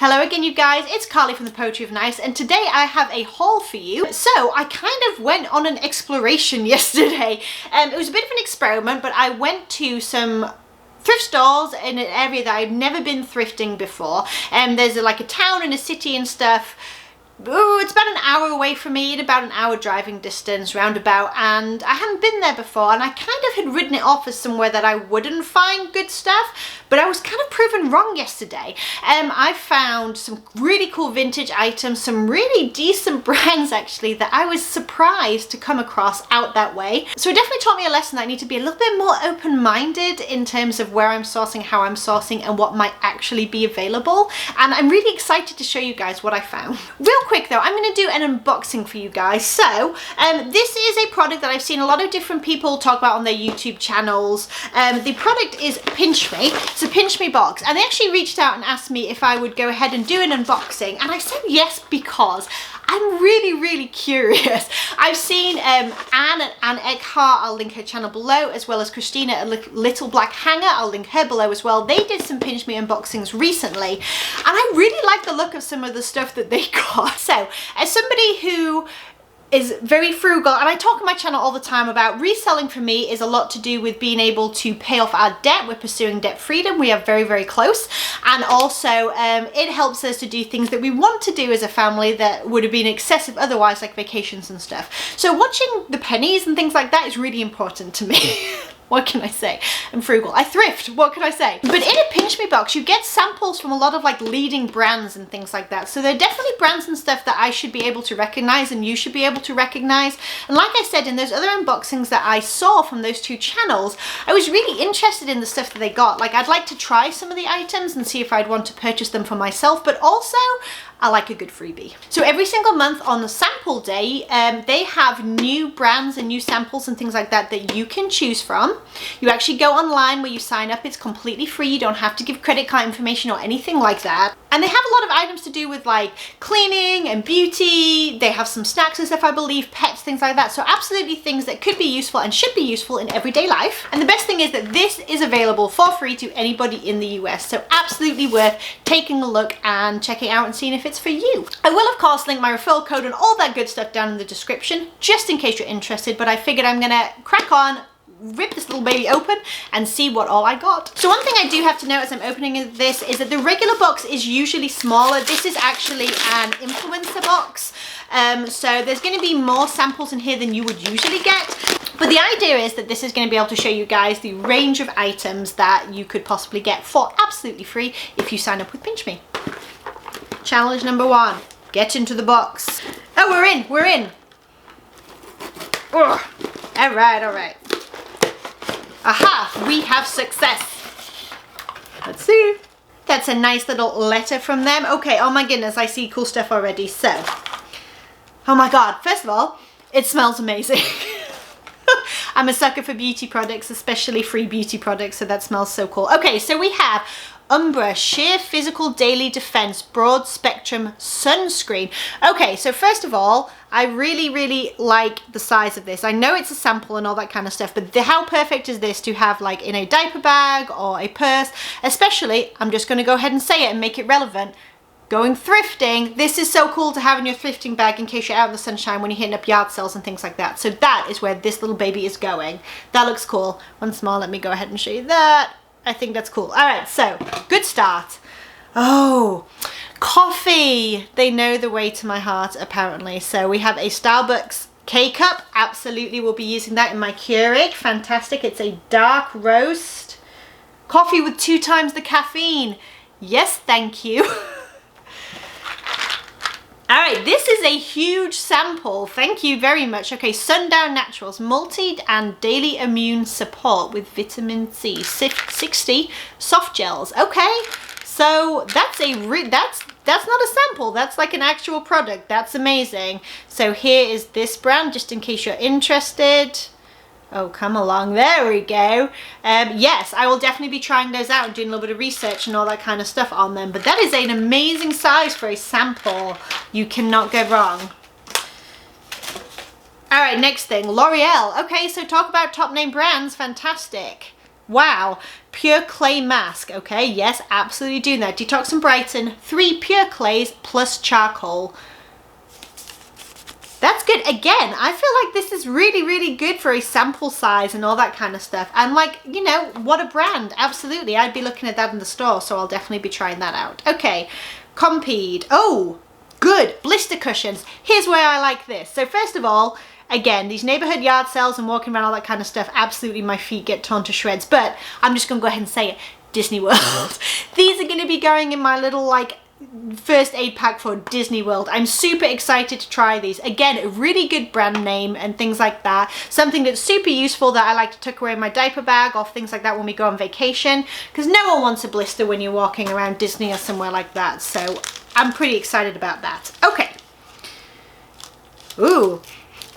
Hello again, you guys, it's Carly from the Poetry of Nice, and today I have a haul for you. So I kind of went on an exploration yesterday. It was a bit of an experiment, but I went to some thrift stores in an area that I'd never been thrifting before. There's like a town and a city and stuff. Ooh, it's about an hour away from me, about an hour driving distance roundabout, and I hadn't been there before, and I kind of had written it off as somewhere that I wouldn't find good stuff, but I was kind of proven wrong yesterday. I found some really cool vintage items, some really decent brands actually, that I was surprised to come across out that way. So it definitely taught me a lesson that I need to be a little bit more open-minded in terms of where I'm sourcing, how I'm sourcing, and what might actually be available. And I'm really excited to show you guys what I found. Real quick though, I'm going to do an unboxing for you guys. So this is a product that I've seen a lot of different people talk about on their YouTube channels. The product is PINCHme. It's a PINCHme box, and they actually reached out and asked me if I would go ahead and do an unboxing, and I said yes because I'm really curious. I've seen Anne Eckhart, I'll link her channel below, as well as Christina at Little Black Hanger, I'll link her below as well. They did some PINCHme unboxings recently, and I really like the look of some of the stuff that they got. So, as somebody who is very frugal, and I talk on my channel all the time about reselling for me is a lot to do with being able to pay off our debt. We're pursuing debt freedom. We are very close, and also it helps us to do things that we want to do as a family that would have been excessive otherwise, like vacations and stuff. So watching the pennies and things like that is really important to me. What can I say? I'm frugal. I thrift. What can I say? But in a PINCHme box, you get samples from a lot of like leading brands and things like that. So they're definitely brands and stuff that I should be able to recognize, and you should be able to recognize. And like I said, in those other unboxings that I saw from those two channels, I was really interested in the stuff that they got. Like, I'd like to try some of the items and see if I'd want to purchase them for myself, but also I like a good freebie. So every single month on the sample day, they have new brands and new samples and things like that that you can choose from. You actually go online where you sign up. It's completely free. You don't have to give credit card information or anything like that. And they have a lot of items to do with like cleaning and beauty. They have some snacks and stuff, I believe, pets, things like that. So absolutely things that could be useful and should be useful in everyday life. And the best thing is that this is available for free to anybody in the US. So absolutely worth taking a look and checking out and seeing if it's for you. I will of course link my referral code and all that good stuff down in the description, just in case you're interested, but I figured I'm gonna crack on, rip this little baby open and see what all I got. So one thing I do have to note as I'm opening this is that the regular box is usually smaller. This is actually an influencer box. So there's going to be more samples in here than you would usually get. But the idea is that this is going to be able to show you guys the range of items that you could possibly get for absolutely free if you sign up with PINCHme. Challenge number 1, get into the box. Oh, we're in. Ugh. All right. Aha, we have success. Let's see. That's a nice little letter from them. Okay, oh my goodness, I see cool stuff already. So, oh my God, first of all, it smells amazing. I'm a sucker for beauty products, especially free beauty products, so that smells so cool. Okay, so we have Sheer Physical Daily Defense Broad Spectrum Sunscreen. Okay, so first of all, I really like the size of this. I know it's a sample and all that kind of stuff, but how perfect is this to have like in a diaper bag or a purse? Especially, I'm just going to go ahead and say it and make it relevant. Going thrifting, this is so cool to have in your thrifting bag in case you're out in the sunshine when you're hitting up yard sales and things like that. So that is where this little baby is going. That looks cool. Once more, let me go ahead and show you that. I think that's cool. All right, so good start. Oh, coffee. They know the way to my heart, apparently. So we have a Starbucks K-Cup. Absolutely will be using that in my Keurig. Fantastic. It's a dark roast. Coffee with 2 times the caffeine. Yes, thank you. All right, this is a huge sample. Thank you very much. Okay, Sundown Naturals Multi and Daily Immune Support with Vitamin C 60 soft gels. Okay, so that's not a sample. That's like an actual product. That's amazing. So here is this brand, just in case you're interested. Oh, come along. There we go. Yes, I will definitely be trying those out and doing a little bit of research and all that kind of stuff on them. But that is an amazing size for a sample. You cannot go wrong. All right, next thing, L'Oreal. Okay, so talk about top name brands. Fantastic. Wow. Pure clay mask. Okay, yes, absolutely doing that. Detox and brighten. 3 pure clays plus charcoal. That's good. Again, I feel like this is really, really good for a sample size and all that kind of stuff. And like, you know, what a brand. Absolutely. I'd be looking at that in the store, so I'll definitely be trying that out. Okay, Compeed. Oh, good. Blister cushions. Here's where I like this. So first of all, again, these neighborhood yard sales and walking around all that kind of stuff, absolutely my feet get torn to shreds. But I'm just going to go ahead and say it. Disney World. These are going to be going in my little like first aid pack for Disney World. I'm super excited to try these. Again, a really good brand name and things like that. Something that's super useful that I like to tuck away in my diaper bag or things like that when we go on vacation, because no one wants a blister when you're walking around Disney or somewhere like that. So I'm pretty excited about that. Okay. Ooh.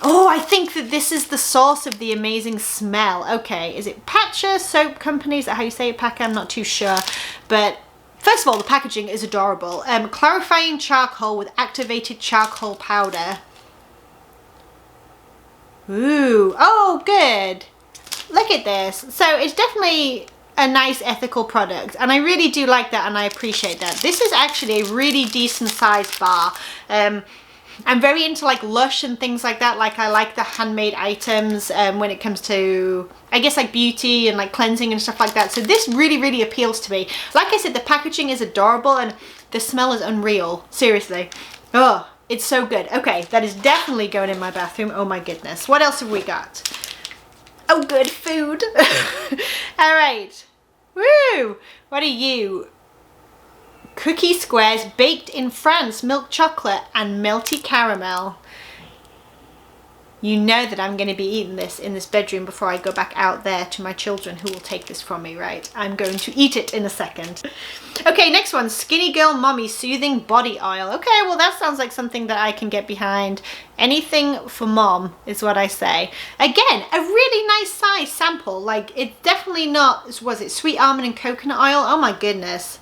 Oh, I think that this is the source of the amazing smell. Okay, is it Patcha Soap Company? Is that how you say it, Packer? I'm not too sure. But first of all, the packaging is adorable. Clarifying charcoal with activated charcoal powder. Ooh, oh, good. Look at this. So it's definitely a nice ethical product, and I really do like that, and I appreciate that. This is actually a really decent sized bar. I'm very into like Lush and things like that. Like I like the handmade items when it comes to, I guess, like beauty and like cleansing and stuff like that. So this really, really appeals to me. Like I said, the packaging is adorable and the smell is unreal. Seriously. Oh, it's so good. Okay, that is definitely going in my bathroom. Oh my goodness. What else have we got? Oh, good food. All right. Woo! What are you? Cookie squares baked in France, milk chocolate and melty caramel. You know that I'm going to be eating this in this bedroom before I go back out there to my children who will take this from me, right? I'm going to eat it in a second. Okay, next one. Skinnygirl Mommy Soothing Body Oil. Okay, well that sounds like something that I can get behind. Anything for mom is what I say. Again, a really nice size sample. Like, it's definitely not, was it sweet almond and coconut oil? Oh my goodness.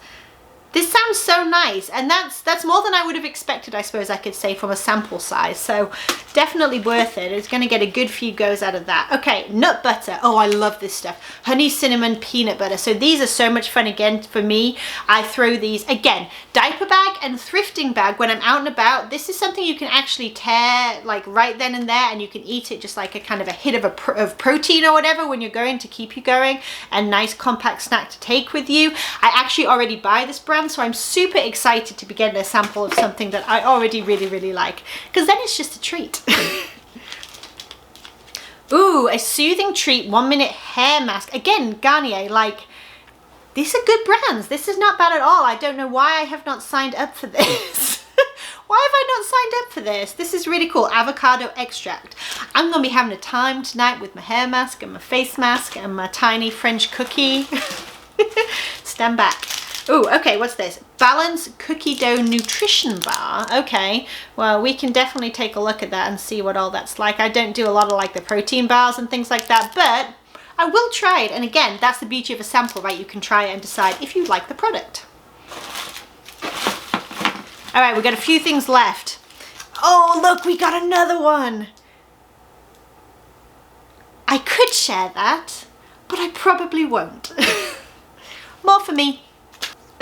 This sounds so nice, and that's more than I would have expected, I suppose I could say, from a sample size. So definitely worth it. It's going to get a good few goes out of that. Okay, nut butter. Oh, I love this stuff. Honey, cinnamon, peanut butter. So these are so much fun. Again, for me, I throw these, again, diaper bag and thrifting bag when I'm out and about. This is something you can actually tear like right then and there, and you can eat it just like a kind of a hit of protein or whatever when you're going, to keep you going. A nice compact snack to take with you. I actually already buy this brand, so I'm super excited to be getting a sample of something that I already really, really like, because then it's just a treat. Ooh, a soothing treat 1 minute hair mask. Again, Garnier, like, these are good brands. This is not bad at all. I don't know why I have not signed up for this. Why have I not signed up for this? This is really cool. Avocado extract. I'm going to be having a time tonight with my hair mask and my face mask and my tiny French cookie. Stand back. Oh, okay, what's this? Balance Cookie Dough Nutrition Bar. Okay, well, we can definitely take a look at that and see what all that's like. I don't do a lot of like the protein bars and things like that, but I will try it. And again, that's the beauty of a sample, right? You can try it and decide if you like the product. All right, we've got a few things left. Oh, look, we got another one. I could share that, but I probably won't. More for me.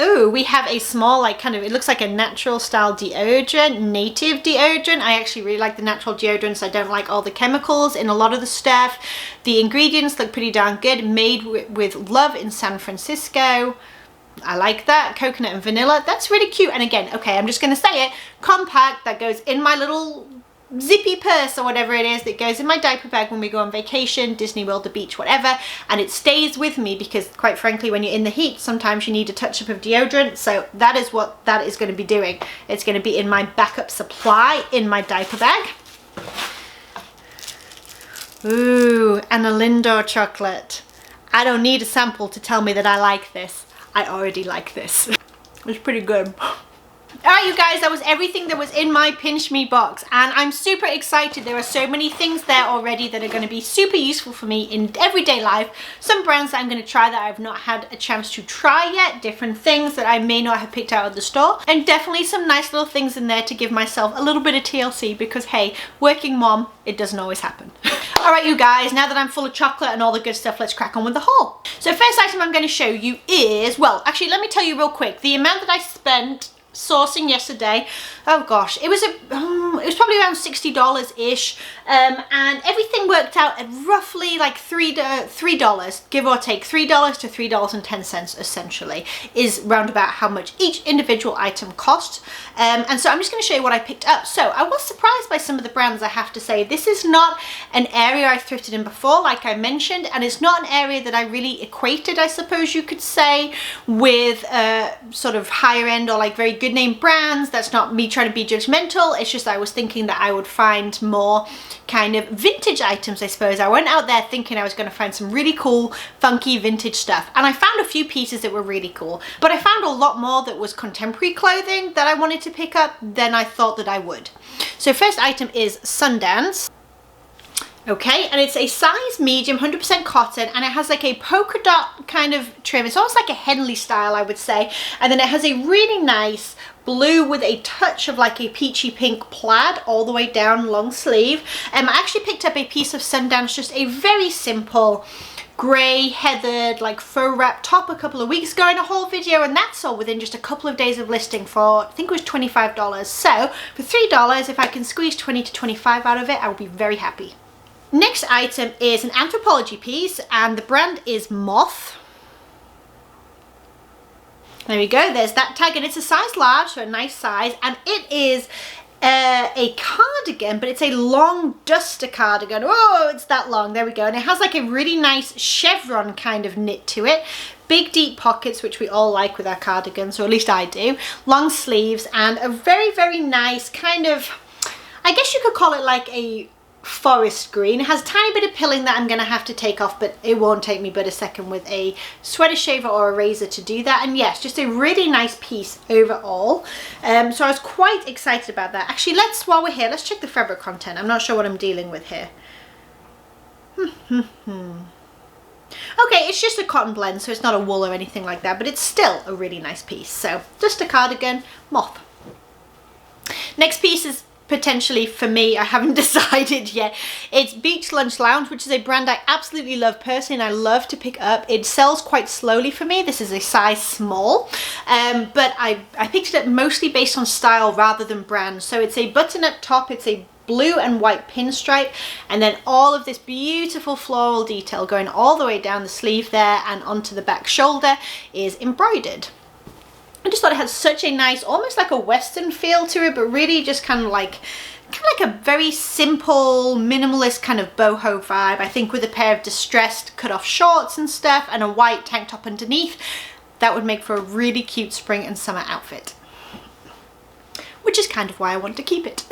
Oh, we have a small, like, kind of, it looks like a natural style deodorant, native deodorant. I actually really like the natural deodorants. I don't like all the chemicals in a lot of the stuff. The ingredients look pretty darn good. Made with love in San Francisco. I like that. Coconut and vanilla. That's really cute. And again, okay, I'm just going to say it. Compact, that goes in my little zippy purse or whatever it is that goes in my diaper bag when we go on vacation, Disney World, the beach, whatever, and it stays with me because, quite frankly, when you're in the heat, sometimes you need a touch-up of deodorant. So that is what that is going to be doing. It's going to be in my backup supply in my diaper bag. Ooh, and a Lindor chocolate. I don't need a sample to tell me that I like this. I already like this. It's pretty good. Alright you guys, that was everything that was in my PINCHme box, and I'm super excited. There are so many things there already that are going to be super useful for me in everyday life. Some brands that I'm going to try that I've not had a chance to try yet, different things that I may not have picked out of the store, and definitely some nice little things in there to give myself a little bit of TLC because hey, working mom, it doesn't always happen. Alright you guys, now that I'm full of chocolate and all the good stuff, let's crack on with the haul. So first item I'm going to show you is, well actually let me tell you real quick, the amount that I spent sourcing yesterday, oh gosh, it was probably around $60-ish, and everything worked out at roughly like $3, give or take, $3 to $3.10 essentially is round about how much each individual item cost. And so I'm just going to show you what I picked up. So I was surprised by some of the brands, I have to say. This is not an area I thrifted in before, like I mentioned, and it's not an area that I really equated, I suppose you could say, with sort of higher end or like very good name brands. That's not me trying to be judgmental, it's just I was thinking that I would find more kind of vintage items, I suppose. I went out there thinking I was going to find some really cool funky vintage stuff, and I found a few pieces that were really cool, but I found a lot more that was contemporary clothing that I wanted to pick up than I thought that I would. So first item is Sundance. Okay, and it's a size medium, 100% cotton, and it has like a polka dot kind of trim. It's almost like a Henley style, I would say, and then it has a really nice blue with a touch of like a peachy pink plaid all the way down, long sleeve. I actually picked up a piece of Sundance, just a very simple grey heathered like faux wrap top a couple of weeks ago in a haul video, and that sold within just a couple of days of listing for, I think it was $25. So for $3, if I can squeeze 20 to 25 out of it, I will be very happy. Next item is an Anthropology piece, and the brand is Moth. There we go, there's that tag, and it's a size large, so a nice size, and it is a cardigan, but it's a long duster cardigan. Oh, it's that long, there we go, and it has like a really nice chevron kind of knit to it. Big deep pockets, which we all like with our cardigans, or at least I do. Long sleeves, and a very, very nice kind of, I guess you could call it like a forest green. It has a tiny bit of pilling that I'm going to have to take off, but it won't take me but a second with a sweater shaver or a razor to do that. And yes, just a really nice piece overall. So I was quite excited about that. Actually, while we're here, let's check the fabric content. I'm not sure what I'm dealing with here. Okay, it's just a cotton blend, so it's not a wool or anything like that, but it's still a really nice piece. So just a cardigan, Moth. Next piece is potentially for me, I haven't decided yet. It's Beach Lunch Lounge, which is a brand I absolutely love personally, and I love to pick up. It sells quite slowly for me. This is a size small, but I picked it up mostly based on style rather than brand. So it's a button-up top, it's a blue and white pinstripe, and then all of this beautiful floral detail going all the way down the sleeve there and onto the back shoulder is embroidered. I just thought it had such a nice, almost like a Western feel to it, but really just kind of like a very simple, minimalist kind of boho vibe. I think with a pair of distressed cut-off shorts and stuff and a white tank top underneath, that would make for a really cute spring and summer outfit. Which is kind of why I want to keep it.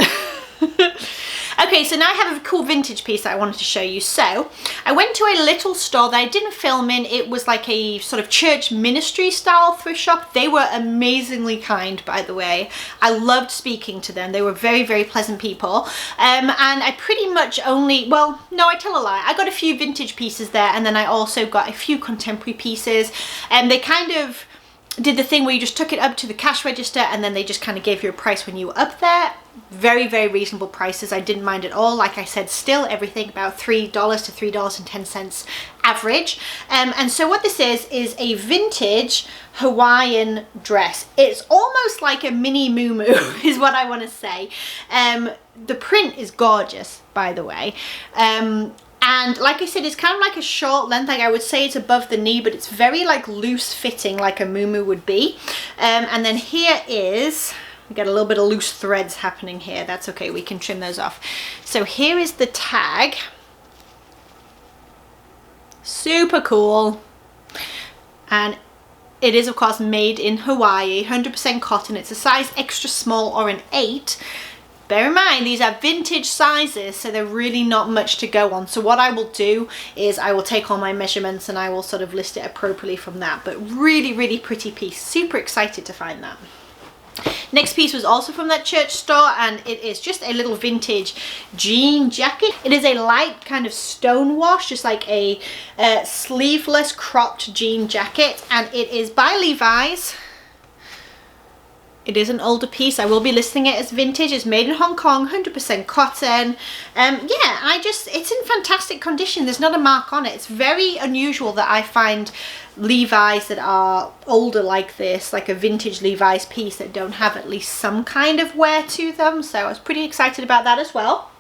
Okay, so now I have a cool vintage piece that I wanted to show you. So I went to a little store that I didn't film in. It was like a sort of church ministry style thrift shop. They were amazingly kind, by the way. I loved speaking to them. They were very, very pleasant people. And I pretty much only, well, no, I tell a lie. I got a few vintage pieces there, and then I also got a few contemporary pieces. And they kind of did the thing where you just took it up to the cash register and then they just kind of gave you a price when you were up there. Very, very reasonable prices. I didn't mind at all. Like I said, still everything about $3 to $3.10 average. And so what this is a vintage Hawaiian dress. It's almost like a mini muumuu is what I want to say. The print is gorgeous, by the way. And like I said, it's kind of like a short length, like I would say it's above the knee, but it's very like loose fitting like a muumuu would be. And then here is, we got a little bit of loose threads happening here. That's okay, we can trim those off. So here is the tag. Super cool. And it is of course made in Hawaii, 100% cotton. It's a size extra small or an 8. Bear in mind, these are vintage sizes, so they're really not much to go on. So what I will do is I will take all my measurements and I will sort of list it appropriately from that. But really, really pretty piece. Super excited to find that. Next piece was also from that church store, and it is just a little vintage jean jacket. It is a light kind of stone wash, just like a sleeveless cropped jean jacket, and it is by Levi's. It is an older piece. I will be listing it as vintage. It's made in Hong Kong, 100% cotton. Yeah, it's in fantastic condition. There's not a mark on it. It's very unusual that I find Levi's that are older like this, like a vintage Levi's piece, that don't have at least some kind of wear to them. So I was pretty excited about that as well.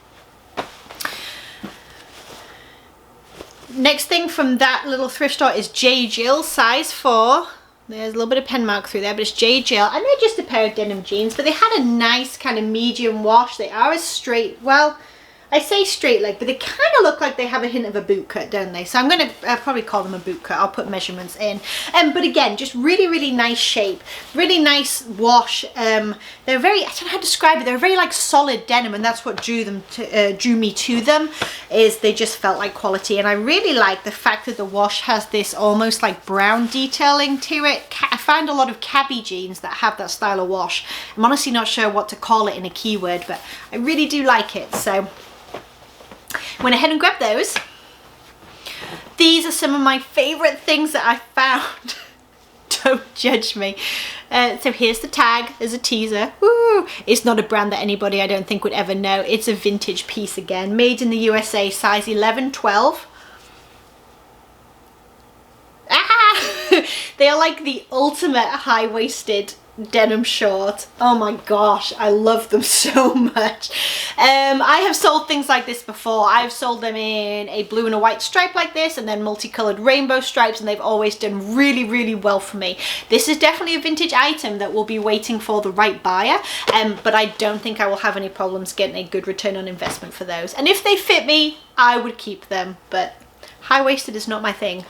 Next thing from that little thrift store is J. Jill, size 4. There's a little bit of pen mark through there, but it's J. Jill, and they're just a pair of denim jeans, but they had a nice kind of medium wash. They are as straight, well, I say straight leg, but they kind of look like they have a hint of a boot cut, don't they? So I'm going to probably call them a boot cut. I'll put measurements in. But again, just really, really nice shape, really nice wash. They're very, I don't know how to describe it. They're very like solid denim, and that's what drew me to them, is they just felt like quality. And I really like the fact that the wash has this almost like brown detailing to it. I find a lot of cabbie jeans that have that style of wash. I'm honestly not sure what to call it in a keyword, but I really do like it. So went ahead and grabbed those. These are some of my favorite things that I found. Don't judge me. So here's the tag as a teaser. Woo! It's not a brand that anybody I don't think would ever know. It's a vintage piece again, made in the USA, size 11, 12. Ah! They are like the ultimate high-waisted denim short. Oh my gosh, I love them so much. I have sold things like this before. I've sold them in a blue and a white stripe like this, and then multicolored rainbow stripes, and they've always done really, really well for me. This is definitely a vintage item that will be waiting for the right buyer, but I don't think I will have any problems getting a good return on investment for those. And if they fit me, I would keep them, but high-waisted is not my thing.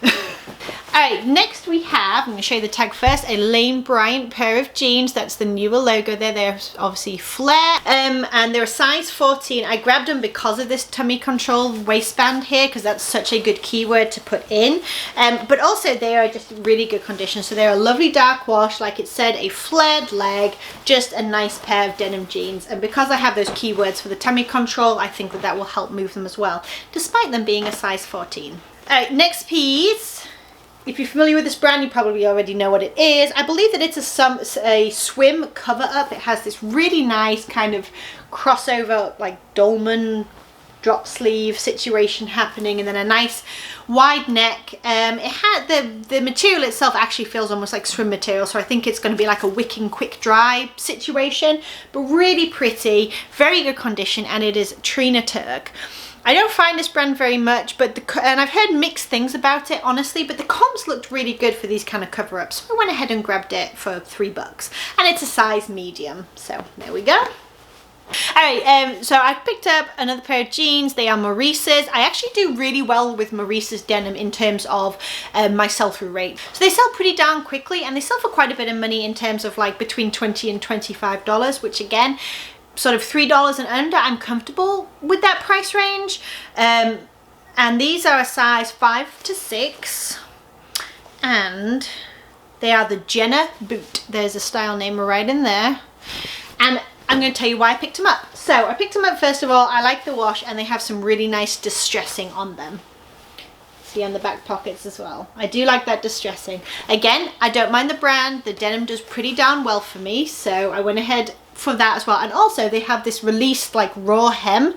Alright, next we have, I'm going to show you the tag first, a Lane Bryant pair of jeans. That's the newer logo there. They're obviously flare, and they're a size 14. I grabbed them because of this tummy control waistband here, because that's such a good keyword to put in. But also they are just really good condition. So they're a lovely dark wash, like it said, a flared leg, just a nice pair of denim jeans. And because I have those keywords for the tummy control, I think that that will help move them as well, despite them being a size 14. Alright, next piece. If you're familiar with this brand, you probably already know what it is. I believe that it's a swim cover-up. It has this really nice kind of crossover, like dolman drop sleeve situation happening, and then a nice wide neck. It had the material itself actually feels almost like swim material, so I think it's going to be like a wicking quick dry situation, but really pretty, very good condition, and it is Trina Turk. I don't find this brand very much, but and I've heard mixed things about it, honestly, but the comps looked really good for these kind of cover-ups. So I went ahead and grabbed it for $3, and it's a size medium. So there we go. Alright, so I picked up another pair of jeans. They are Maurice's. I actually do really well with Maurice's denim in terms of my sell-through rate. So they sell pretty darn quickly, and they sell for quite a bit of money in terms of like between $20 and $25, which again, sort of $3 and under, I'm comfortable with that price range. And these are a size 5 to 6, and they are the Jenna boot. There's a style name right in there, and I'm going to tell you why I picked them up. So I picked them up, first of all, I like the wash, and they have some really nice distressing on them. See on the back pockets as well. I do like that distressing. Again, I don't mind the brand. The denim does pretty darn well for me, so I went ahead for that as well. And also they have this released like raw hem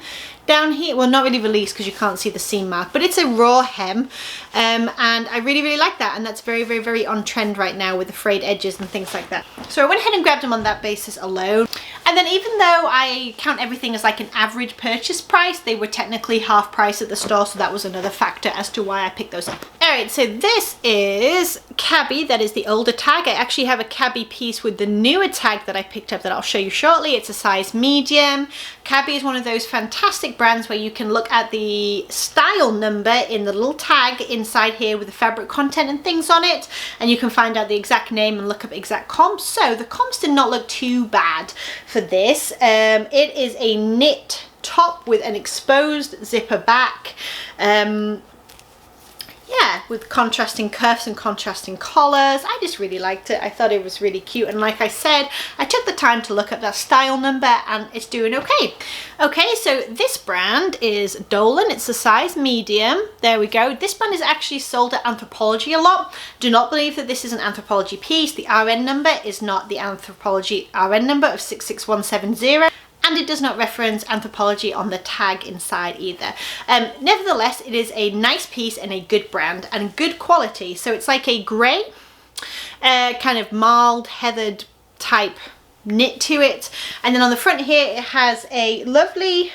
down here. Well, not really released because you can't see the seam mark, but it's a raw hem, and I really, really like that, and that's very, very, very on trend right now with the frayed edges and things like that. So I went ahead and grabbed them on that basis alone. And then even though I count everything as like an average purchase price, they were technically half price at the store, so that was another factor as to why I picked those up. Alright, so this is cabbie. That is the older tag. I actually have a cabbie piece with the newer tag that I picked up that I'll show you shortly. It's a size medium. Cabbie is one of those fantastic brands where you can look at the style number in the little tag inside here with the fabric content and things on it, and you can find out the exact name and look up exact comps. So the comps did not look too bad for this. It is a knit top with an exposed zipper back. yeah, with contrasting cuffs and contrasting collars. I just really liked it. I thought it was really cute, and like I said, I took the time to look up that style number and it's doing okay. Okay, so this brand is Dolan. It's a size medium. There we go. This brand is actually sold at Anthropology a lot. Do not believe that this is an Anthropology piece. The RN number is not the Anthropology RN number of 66170. And it does not reference Anthropology on the tag inside either. Nevertheless, it is a nice piece and a good brand and good quality. So it's like a grey, kind of marled, heathered type knit to it. And then on the front here, it has a lovely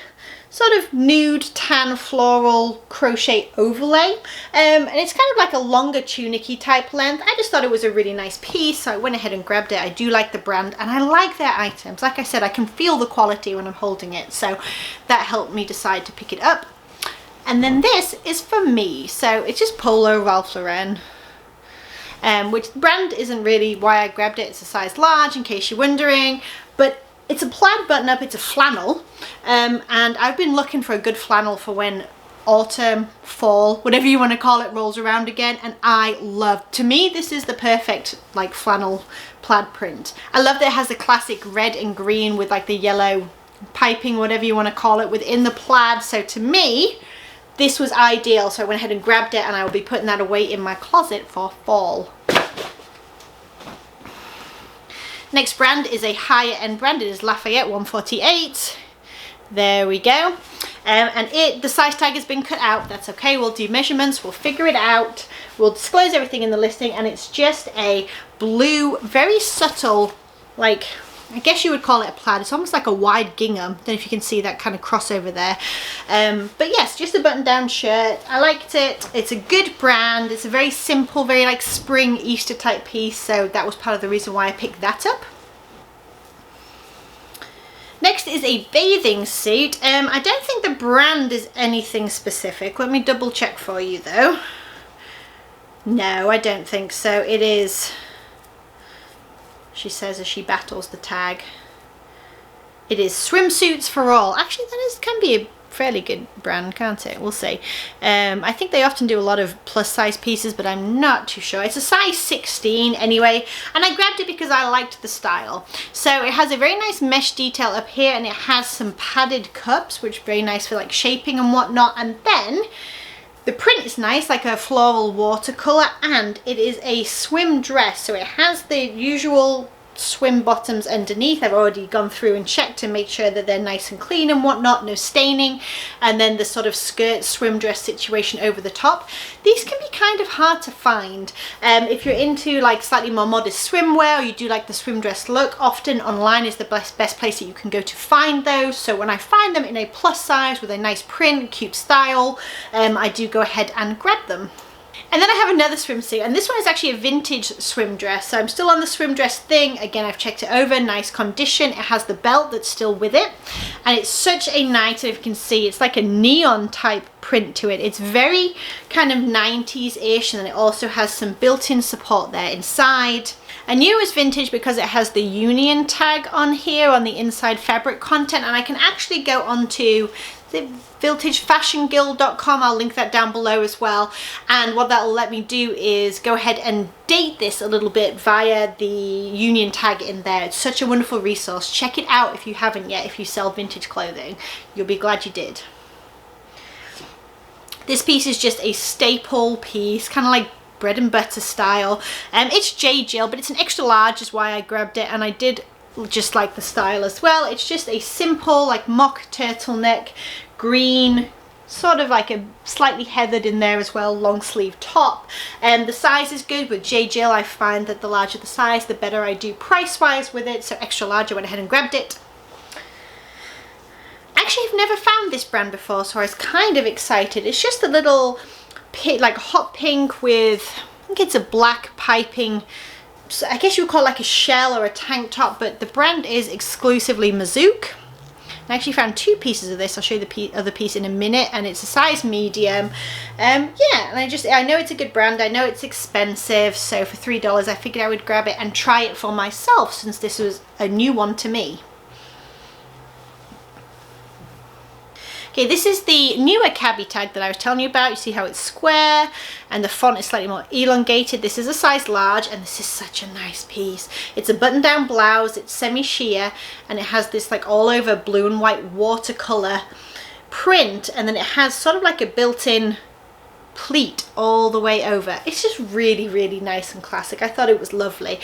sort of nude tan floral crochet overlay, and it's kind of like a longer tunicky type length. I just thought it was a really nice piece, so I went ahead and grabbed it. I do like the brand and I like their items. Like I said, I can feel the quality when I'm holding it, so that helped me decide to pick it up. And then this is for me, so it's just Polo Ralph Lauren, which the brand isn't really why I grabbed it. It's a size large in case you're wondering, but it's a plaid button up, it's a flannel, and I've been looking for a good flannel for when autumn, fall, whatever you want to call it, rolls around again, and I love, to me this is the perfect like flannel plaid print. I love that it has the classic red and green with like the yellow piping, whatever you want to call it, within the plaid. So to me this was ideal, so I went ahead and grabbed it, and I will be putting that away in my closet for fall. Next brand is a higher end brand. It is Lafayette 148. There we go. And the size tag has been cut out. That's okay. We'll do measurements. We'll figure it out. We'll disclose everything in the listing. And it's just a blue, very subtle, like, I guess you would call it a plaid. It's almost like a wide gingham. Don't know if you can see that kind of crossover there. But yes, just a button down shirt. I liked it. It's a good brand. It's a very simple, very like spring Easter type piece. So that was part of the reason why I picked that up. Next is a bathing suit. I don't think the brand is anything specific. Let me double check for you though. No, I don't think so. It is, she says as she battles the tag, it is Swimsuits for All. Actually, that can be a fairly good brand, can't it? We'll see. I think they often do a lot of plus size pieces, but I'm not too sure. It's a size 16 anyway, and I grabbed it because I liked the style. So it has a very nice mesh detail up here, and it has some padded cups, which is very nice for like shaping and whatnot. And then the print is nice, like a floral watercolor, and it is a swim dress, so it has the usual swim bottoms underneath. I've already gone through and checked to make sure that they're nice and clean and whatnot, no staining, and then the sort of skirt swim dress situation over the top. These can be kind of hard to find if you're into like slightly more modest swimwear, or you do like the swim dress look. Often online is the best place that you can go to find those. So when I find them in a plus size with a nice print, cute style, I do go ahead and grab them. And then I have another swimsuit, and this one is actually a vintage swim dress. So I'm still on the swim dress thing. Again, I've checked it over, nice condition. It has the belt that's still with it, and it's such a nice, if you can see, it's like a neon type print to it. It's very kind of 90s-ish, and then it also has some built-in support there inside. I knew it was vintage because it has the Union tag on here on the inside fabric content, and I can actually go onto the vintagefashionguild.com. I'll link that down below as well, and what that'll let me do is go ahead and date this a little bit via the Union tag in there. It's such a wonderful resource. Check it out if you haven't yet. If you sell vintage clothing, you'll be glad you did. This piece is just a staple piece, kind of like bread and butter style. It's J. Jill, but it's an extra large is why I grabbed it, and I did just like the style as well. It's just a simple like mock turtleneck, green, sort of like a slightly heathered in there as well, long sleeve top. And the size is good with J. Jill. I find that the larger the size, the better I do price wise with it. So extra large, I went ahead and grabbed it. Actually, I've never found this brand before, so I was kind of excited. It's just a little like hot pink with, I think it's a black piping, so I guess you would call it like a shell or a tank top, but the brand is exclusively Mazook. I actually found two pieces of this. I'll show you the other piece in a minute, and it's a size medium. Yeah, and I know it's a good brand. I know it's expensive, so for $3 I figured I would grab it and try it for myself, since this was a new one to me. Okay, this is the newer cabbie tag that I was telling you about. You see how it's square and the font is slightly more elongated. This is a size large and this is such a nice piece. It's a button down blouse, it's semi-sheer, and it has this like all over blue and white watercolor print, and then it has sort of like a built-in pleat all the way over. It's just really, really nice and classic. I thought it was lovely.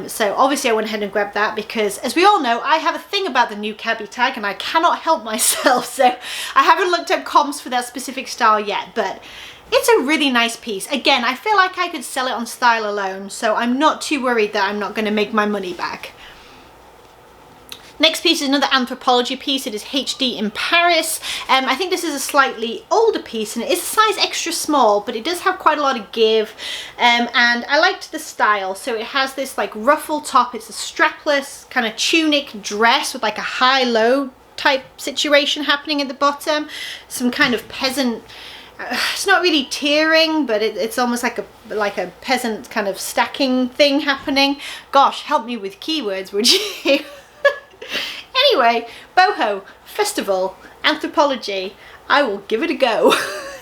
So obviously I went ahead and grabbed that because, as we all know, I have a thing about the new cabbie tag and I cannot help myself. So I haven't looked up comps for that specific style yet, but it's a really nice piece. Again, I feel like I could sell it on style alone, so I'm not too worried that I'm not going to make my money back. Next piece is another Anthropology piece. It is HD in Paris. I think this is a slightly older piece and it is a size extra small, but it does have quite a lot of give. And I liked the style. So it has this like ruffle top. It's a strapless kind of tunic dress with like a high-low type situation happening at the bottom. Some kind of peasant, it's not really tiering, but it's almost like a peasant kind of stacking thing happening. Gosh, help me with keywords, would you? Anyway, boho, festival, Anthropology, I will give it a go.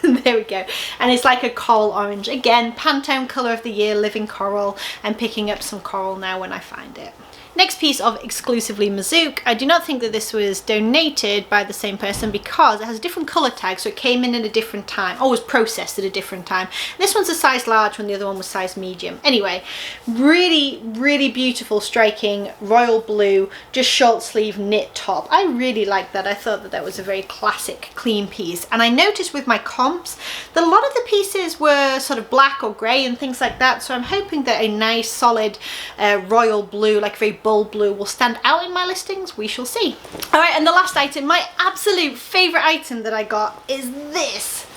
There we go. And it's like a coral orange. Again, Pantone colour of the year, living coral. I'm picking up some coral now when I find it. Next piece of exclusively Mazook. I do not think that this was donated by the same person because it has a different colour tag, so it came in at a different time, or was processed at a different time. This one's a size large when the other one was size medium. Anyway, really, really beautiful, striking royal blue, just short sleeve knit top. I really like that. I thought that that was a very classic, clean piece. And I noticed with my comps that a lot of the pieces were sort of black or grey and things like that, so I'm hoping that a nice, solid royal blue, like very bold blue, will stand out in my listings. We shall see. All right, and the last item, my absolute favorite item that I got is this.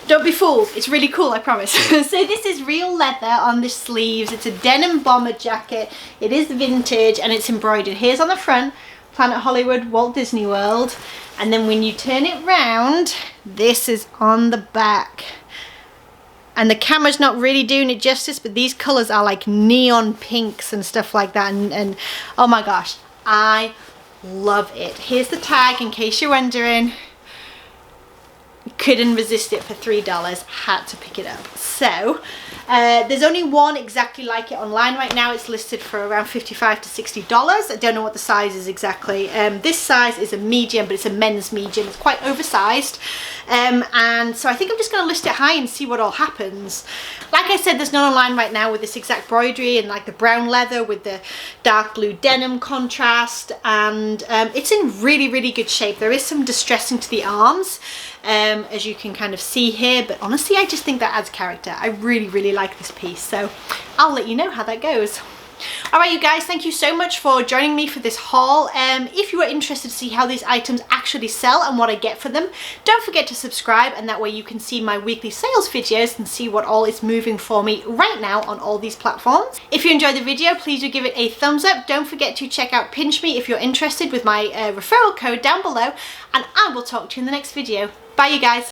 Don't be fooled, it's really cool, I promise. So this is real leather on the sleeves. It's a denim bomber jacket. It is vintage and it's embroidered. Here's on the front, Planet Hollywood, Walt Disney World. And then when you turn it round, this is on the back. And the camera's not really doing it justice, but these colors are like neon pinks and stuff like that. And oh my gosh, I love it. Here's the tag in case you're wondering. Couldn't resist it for $3, had to pick it up. So there's only one exactly like it online right now. It's listed for around $55 to $60. I don't know what the size is exactly. This size is a medium, but it's a men's medium. It's quite oversized. And so I think I'm just going to list it high and see what all happens. Like I said, there's none online right now with this exact embroidery and like the brown leather with the dark blue denim contrast. And it's in really, really good shape. There is some distressing to the arms, as you can kind of see here, but honestly I just think that adds character. I really, really like this piece, so I'll let you know how that goes. Alright you guys, thank you so much for joining me for this haul. If you are interested to see how these items actually sell and what I get for them, don't forget to subscribe, and that way you can see my weekly sales videos and see what all is moving for me right now on all these platforms. If you enjoyed the video, please do give it a thumbs up. Don't forget to check out PINCHme if you're interested with my referral code down below, and I will talk to you in the next video. Bye you guys.